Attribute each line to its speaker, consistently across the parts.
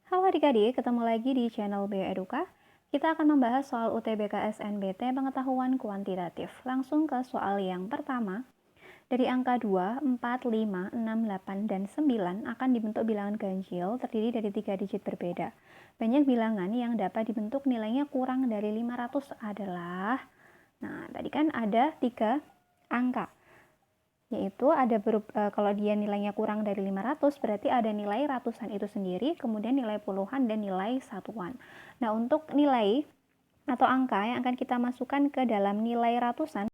Speaker 1: Halo adik-adik, ketemu lagi di channel Bioeduka. Kita akan membahas soal UTBK SNBT pengetahuan kuantitatif. Langsung ke soal yang pertama. Dari angka 2, 4, 5, 6, 8, dan 9 akan dibentuk bilangan ganjil terdiri dari 3 digit berbeda. Banyak bilangan yang dapat dibentuk nilainya kurang dari 500 adalah, tadi kan ada 3 angka. Yaitu ada kalau dia nilainya kurang dari 500 berarti ada nilai ratusan itu sendiri, kemudian nilai puluhan dan nilai satuan. Nah, untuk nilai atau angka yang akan kita masukkan ke dalam nilai ratusan,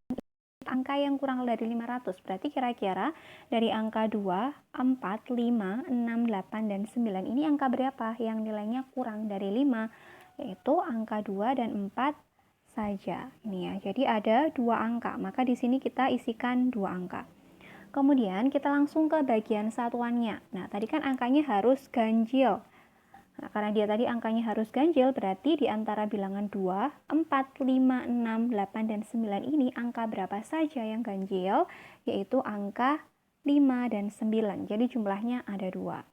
Speaker 1: angka yang kurang dari 500. Berarti kira-kira dari angka 2, 4, 5, 6, 8, dan 9 ini angka berapa yang nilainya kurang dari 5? Yaitu angka 2 dan 4 saja. Ini ya. Jadi ada 2 angka, maka di sini kita isikan 2 angka. Kemudian kita langsung ke bagian satuannya. Nah, tadi kan angkanya harus ganjil. Nah, karena dia tadi angkanya harus ganjil, berarti di antara bilangan 2, 4, 5, 6, 8, dan 9 ini angka berapa saja yang ganjil? Yaitu angka 5 dan 9. Jadi jumlahnya ada 2.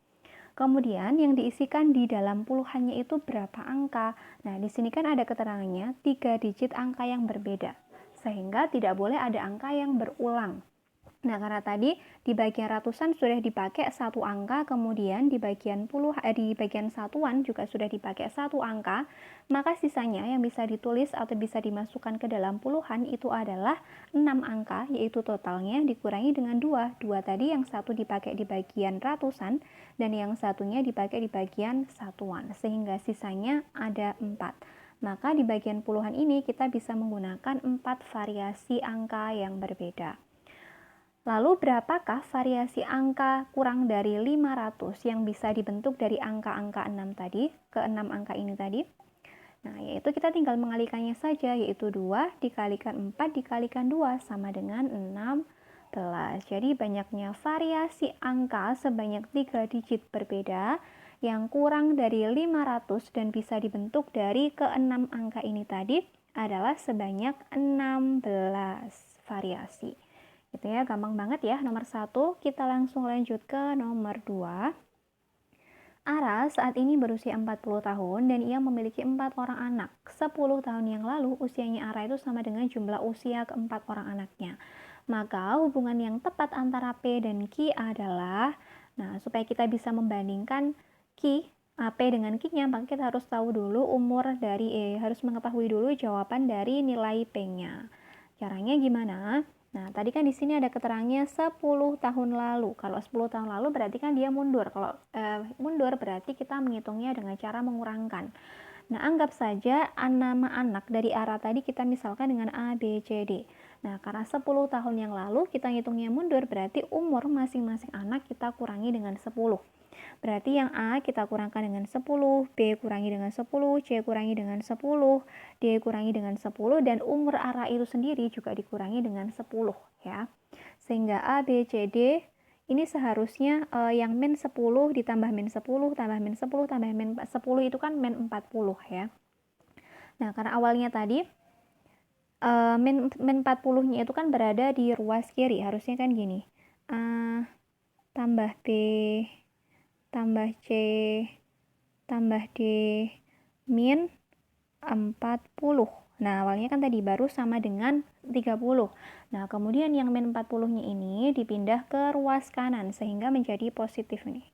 Speaker 1: Kemudian yang diisikan di dalam puluhannya itu berapa angka? Nah, di sini kan ada keterangannya 3 digit angka yang berbeda. Sehingga tidak boleh ada angka yang berulang. Nah, karena tadi di bagian ratusan sudah dipakai satu angka, kemudian di bagian satuan juga sudah dipakai satu angka, maka sisanya yang bisa ditulis atau bisa dimasukkan ke dalam puluhan itu adalah 6 angka, yaitu totalnya dikurangi dengan 2. 2 tadi yang satu dipakai di bagian ratusan dan yang satunya dipakai di bagian satuan, sehingga sisanya ada 4. Maka di bagian puluhan ini kita bisa menggunakan 4 variasi angka yang berbeda. Lalu berapakah variasi angka kurang dari 500 yang bisa dibentuk dari angka-angka 6 tadi, ke 6 angka ini tadi? Nah, yaitu kita tinggal mengalikannya saja, yaitu 2 dikalikan 4 dikalikan 2 sama dengan 16. Jadi banyaknya variasi angka sebanyak 3 digit berbeda yang kurang dari 500 dan bisa dibentuk dari ke-6 angka ini tadi adalah sebanyak 16 variasi. Gitu ya, gampang banget ya. Nomor 1, kita langsung lanjut ke nomor 2. Ara saat ini berusia 40 tahun dan ia memiliki 4 orang anak. 10 tahun yang lalu usianya Ara itu sama dengan jumlah usia keempat orang anaknya. Maka hubungan yang tepat antara P dan Q adalah, supaya kita bisa membandingkan Q, P dengan Q-nya, maka kita harus tahu dulu umur dari harus mengetahui dulu jawaban dari nilai P-nya. Caranya gimana? Nah, tadi kan di sini ada keterangannya 10 tahun lalu. Kalau 10 tahun lalu berarti kan dia mundur. Kalau mundur berarti kita menghitungnya dengan cara mengurangkan. Nah, anggap saja nama anak dari Ara tadi kita misalkan dengan A, B, C, D. Nah, karena 10 tahun yang lalu kita ngitungnya mundur, berarti umur masing-masing anak kita kurangi dengan 10. Berarti yang A kita kurangkan dengan 10, B kurangi dengan 10, C kurangi dengan 10, D kurangi dengan 10, dan umur Ara itu sendiri juga dikurangi dengan 10 ya. Sehingga A, B, C, D ini seharusnya yang min 10 ditambah min 10 tambah min 10 tambah min 10 itu kan min 40 ya. Nah, karena awalnya tadi min 40-nya itu kan berada di ruas kiri, harusnya kan gini. A tambah B tambah C tambah D min 40. Nah, awalnya kan tadi baru sama dengan 30. Nah, kemudian yang min 40-nya ini dipindah ke ruas kanan sehingga menjadi positif nih.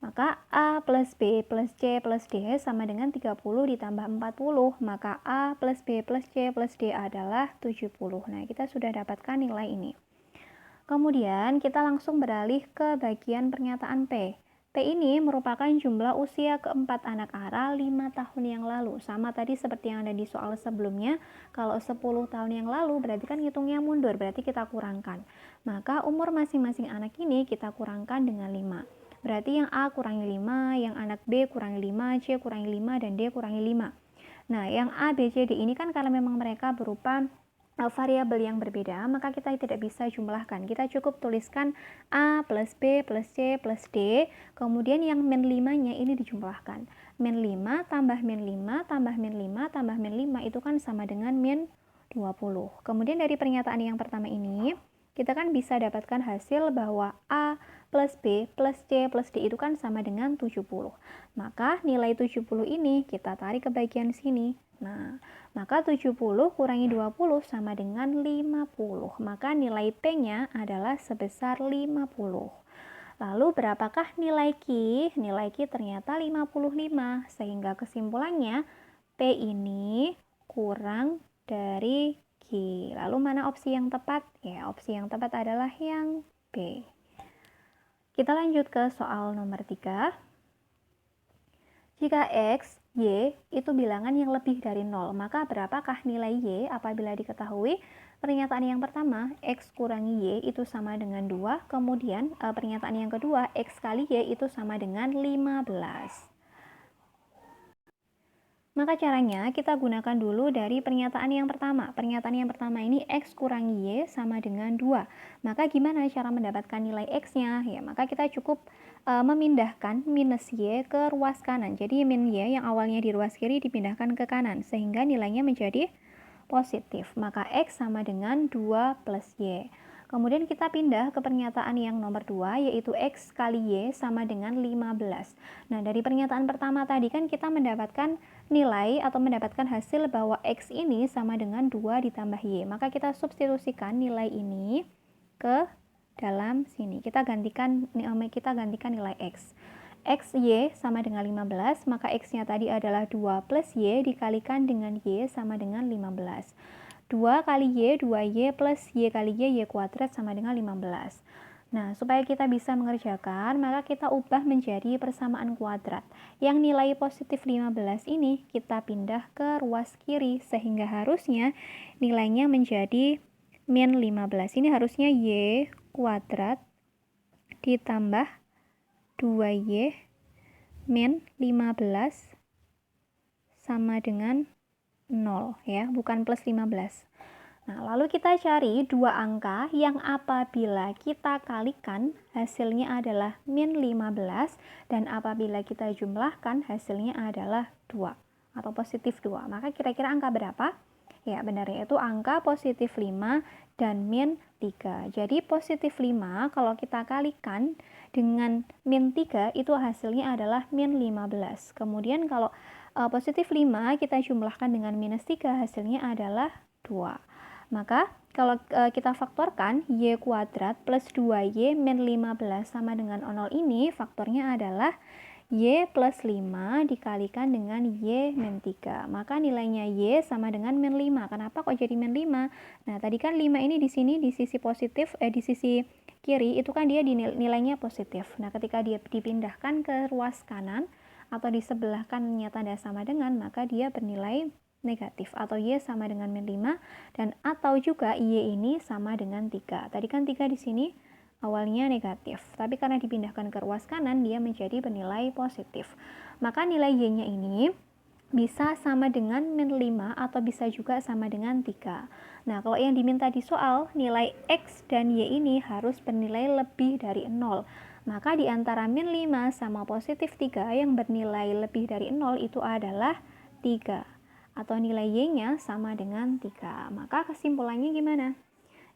Speaker 1: Maka A plus B plus C plus D sama dengan 30 ditambah 40. Maka A plus B plus C plus D adalah 70. Nah, kita sudah dapatkan nilai ini. Kemudian kita langsung beralih ke bagian pernyataan P. P ini merupakan jumlah usia keempat anak Ara 5 tahun yang lalu. Sama tadi seperti yang ada di soal sebelumnya. Kalau 10 tahun yang lalu berarti kan hitungnya mundur, berarti kita kurangkan. Maka umur masing-masing anak ini kita kurangkan dengan 5. Berarti yang A kurangi 5, yang anak B kurangi 5, C kurangi 5, dan D kurangi 5. Nah, yang A, B, C, D ini kan karena memang mereka berupa variabel yang berbeda, maka kita tidak bisa jumlahkan. Kita cukup tuliskan A plus B plus C plus D, kemudian yang min 5-nya ini dijumlahkan. Min 5 tambah min 5 tambah min 5 tambah min 5 itu kan sama dengan min 20. Kemudian dari pernyataan yang pertama ini, kita kan bisa dapatkan hasil bahwa A plus B plus C plus D itu kan sama dengan 70. Maka nilai 70 ini kita tarik ke bagian sini. Nah, maka 70 kurangi 20 sama dengan 50. Maka nilai P-nya adalah sebesar 50. Lalu berapakah nilai Q? Nilai Q ternyata 55. Sehingga kesimpulannya P ini kurang dari Q. Lalu mana opsi yang tepat? Ya, opsi yang tepat adalah yang B. Kita lanjut ke soal nomor 3. Jika X, Y itu bilangan yang lebih dari 0, maka berapakah nilai Y apabila diketahui pernyataan yang pertama, X kurangi Y itu sama dengan 2, kemudian pernyataan yang kedua, X kali Y itu sama dengan 15. Maka caranya kita gunakan dulu dari pernyataan yang pertama. Pernyataan yang pertama ini X kurangi Y sama dengan 2. Maka gimana cara mendapatkan nilai X-nya? Ya, maka kita cukup memindahkan minus Y ke ruas kanan. Jadi min Y yang awalnya di ruas kiri dipindahkan ke kanan, sehingga nilainya menjadi positif. Maka X sama dengan 2 plus Y. Kemudian kita pindah ke pernyataan yang nomor 2, yaitu X kali Y sama dengan 15. Nah, dari pernyataan pertama tadi kan kita mendapatkan nilai atau mendapatkan hasil bahwa X ini sama dengan 2 ditambah Y. Maka kita substitusikan nilai ini ke dalam sini. Kita gantikan nilai X. X, Y sama dengan 15, maka X-nya tadi adalah 2 plus Y dikalikan dengan Y sama dengan 15. 2 kali Y, 2Y plus Y kali Y kuadrat sama dengan 15. Nah, supaya kita bisa mengerjakan, maka kita ubah menjadi persamaan kuadrat. Yang nilai positif 15 ini kita pindah ke ruas kiri, sehingga harusnya nilainya menjadi min 15. Ini harusnya Y kuadrat ditambah 2Y min 15 sama dengan 0 ya, bukan plus 15. Nah, lalu kita cari dua angka yang apabila kita kalikan hasilnya adalah min 15 dan apabila kita jumlahkan hasilnya adalah 2 atau positif 2. Maka kira-kira angka berapa? Ya, benarnya itu angka positif 5 dan min 3. Jadi positif 5 kalau kita kalikan dengan min 3 itu hasilnya adalah min 15. Kemudian kalau positif 5 kita jumlahkan dengan minus 3 hasilnya adalah 2. Maka kalau kita faktorkan Y kuadrat plus 2Y min 15 sama dengan 0 ini faktornya adalah Y plus 5 dikalikan dengan Y min 3. Maka nilainya Y sama dengan min 5. Kenapa kok jadi min 5? Nah, tadi kan 5 ini di sini di sisi positif, di sisi kiri itu kan dia nilainya positif. Nah, ketika dia dipindahkan ke ruas kanan atau di sebelah kanannya tanda sama dengan, maka dia bernilai negatif atau Y sama dengan min 5 dan atau juga Y ini sama dengan 3. Tadi kan 3 di sini awalnya negatif, tapi karena dipindahkan ke ruas kanan dia menjadi bernilai positif. Maka nilai Y-nya ini bisa sama dengan min 5 atau bisa juga sama dengan 3. Nah, kalau yang diminta di soal nilai X dan Y ini harus bernilai lebih dari 0. Maka di antara min 5 sama positif 3 yang bernilai lebih dari 0 itu adalah 3. Atau nilai Y-nya sama dengan 3. Maka kesimpulannya gimana?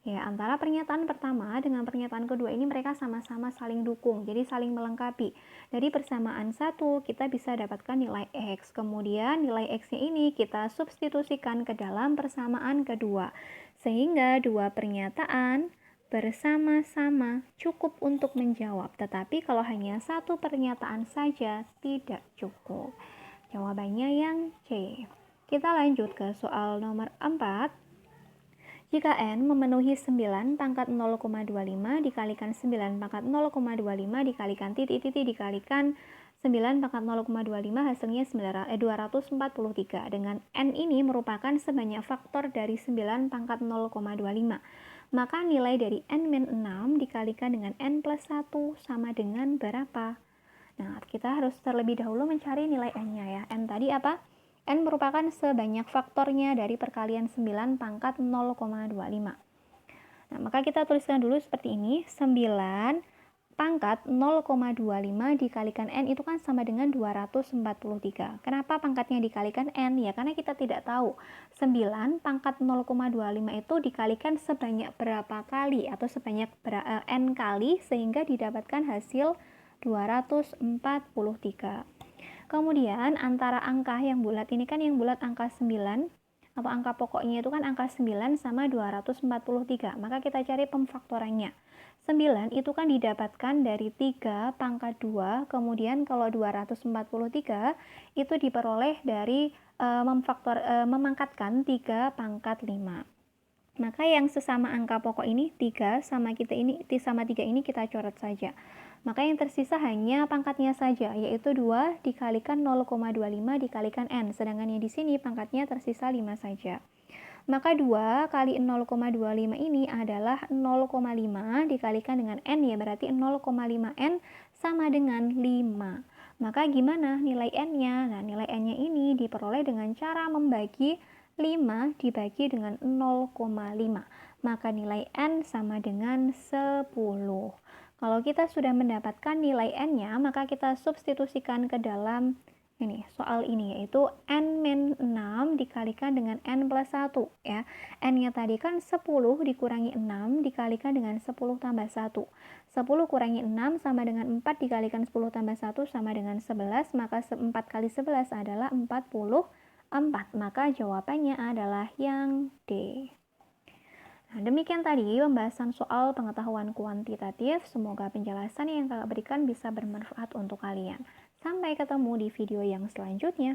Speaker 1: Ya, antara pernyataan pertama dengan pernyataan kedua ini mereka sama-sama saling dukung, jadi saling melengkapi. Dari persamaan 1 kita bisa dapatkan nilai X, kemudian nilai X-nya ini kita substitusikan ke dalam persamaan kedua. Sehingga dua pernyataan bersama-sama cukup untuk menjawab, tetapi kalau hanya satu pernyataan saja tidak cukup. Jawabannya yang C. Kita lanjut ke soal nomor 4. Jika N memenuhi 9 pangkat 0,25 dikalikan 9 pangkat 0,25 dikalikan titik-titik dikalikan 9 pangkat 0,25 hasilnya 243. Dengan N ini merupakan sebanyak faktor dari 9 pangkat 0,25. Maka nilai dari N-6 dikalikan dengan N plus 1 sama dengan berapa? Nah, kita harus terlebih dahulu mencari nilai N-nya ya. N tadi apa? N merupakan sebanyak faktornya dari perkalian 9 pangkat 0,25. Nah, maka kita tuliskan dulu seperti ini. 9 pangkat 0,25 dikalikan N itu kan sama dengan 243. Kenapa pangkatnya dikalikan N? Ya karena kita tidak tahu 9 pangkat 0,25 itu dikalikan sebanyak berapa kali atau sebanyak N kali sehingga didapatkan hasil 243. Kemudian antara angka yang bulat ini kan yang bulat angka 9 atau angka pokoknya itu kan angka 9 sama 243. Maka kita cari pemfaktorannya. 9 itu kan didapatkan dari 3 pangkat 2, kemudian kalau 243 itu diperoleh dari memangkatkan 3 pangkat 5. Maka yang sesama angka pokok ini 3 sama 3 ini kita coret saja. Maka yang tersisa hanya pangkatnya saja, yaitu 2 dikalikan 0,25 dikalikan N. Sedangkan yang di sini pangkatnya tersisa 5 saja. Maka 2 kali 0,25 ini adalah 0,5 dikalikan dengan N, ya berarti 0,5 N sama dengan 5. Maka gimana nilai N-nya? Nah, nilai N-nya ini diperoleh dengan cara membagi 5 dibagi dengan 0,5. Maka nilai N sama dengan 10. Kalau kita sudah mendapatkan nilai N-nya, maka kita substitusikan ke dalam soal ini, yaitu N-6 dikalikan dengan N plus 1 ya. N-nya tadi kan 10 dikurangi 6 dikalikan dengan 10 tambah 1. 10 kurangi 6 sama dengan 4 dikalikan 10 tambah 1 sama dengan 11, maka 4 kali 11 adalah 44. Maka jawabannya adalah yang D. Nah, demikian tadi pembahasan soal pengetahuan kuantitatif. Semoga penjelasan yang kakak berikan bisa bermanfaat untuk kalian. Sampai ketemu di video yang selanjutnya.